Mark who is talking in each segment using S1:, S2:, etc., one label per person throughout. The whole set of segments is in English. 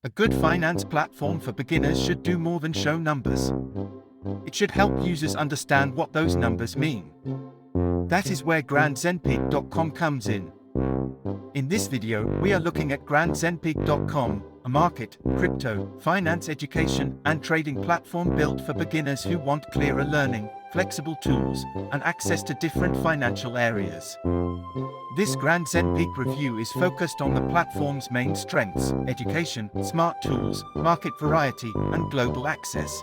S1: A good finance platform for beginners should do more than show numbers. It should help users understand what those numbers mean. That is where GrandZenPeak.com comes in. In this video, we are looking at GrandZenPeak.com, a market, crypto, finance education, and trading platform built for beginners who want clearer learning, flexible tools, and access to different financial areas. This GrandZenPeak review is focused on the platform's main strengths: education, smart tools, market variety, and global access.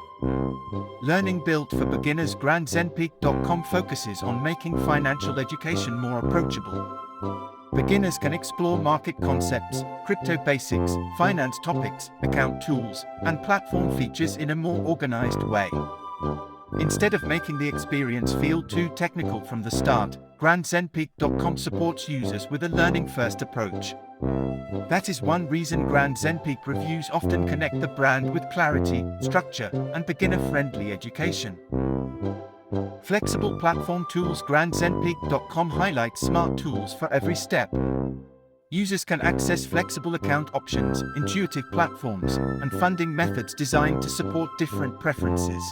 S1: Learning built for beginners. GrandZenPeak.com focuses on making financial education more approachable. Beginners can explore market concepts, crypto basics, finance topics, account tools, and platform features in a more organized way. Instead of making the experience feel too technical from the start, GrandZenPeak.com supports users with a learning-first approach. That is one reason GrandZenPeak reviews often connect the brand with clarity, structure, and beginner-friendly education. Flexible platform tools. GrandZenPeak.com highlights smart tools for every step. Users can access flexible account options, intuitive platforms, and funding methods designed to support different preferences.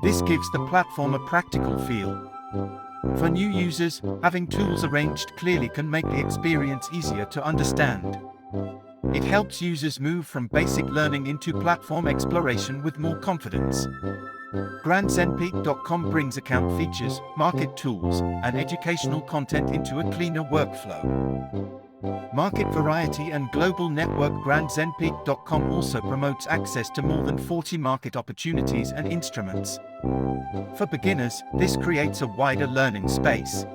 S1: This gives the platform a practical feel. For new users, having tools arranged clearly can make the experience easier to understand. It helps users move from basic learning into platform exploration with more confidence. GrandZenPeak.com brings account features, market tools, and educational content into a cleaner workflow. Market variety and global network. GrandZenPeak.com also promotes access to more than 40 market opportunities and instruments. For beginners, this creates a wider learning space.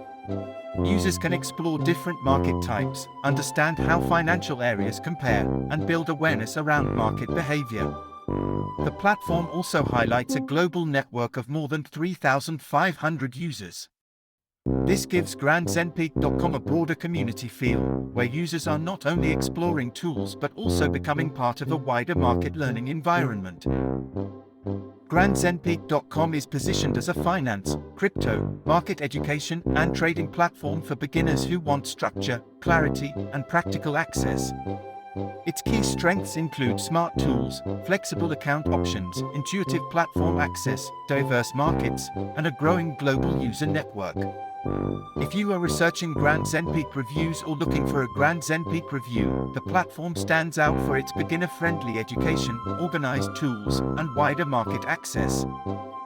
S1: Users can explore different market types, understand how financial areas compare, and build awareness around market behavior. The platform also highlights a global network of more than 3,500 users. This gives GrandZenPeak.com a broader community feel, where users are not only exploring tools but also becoming part of a wider market learning environment. GrandZenPeak.com is positioned as a finance, crypto, market education, and trading platform for beginners who want structure, clarity, and practical access. Its key strengths include smart tools, flexible account options, intuitive platform access, diverse markets, and a growing global user network. If you are researching GrandZenPeak reviews or looking for a GrandZenPeak review, the platform stands out for its beginner-friendly education, organized tools, and wider market access.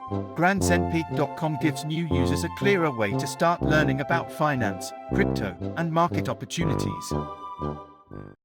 S1: GrandZenPeak.com gives new users a clearer way to start learning about finance, crypto, and market opportunities.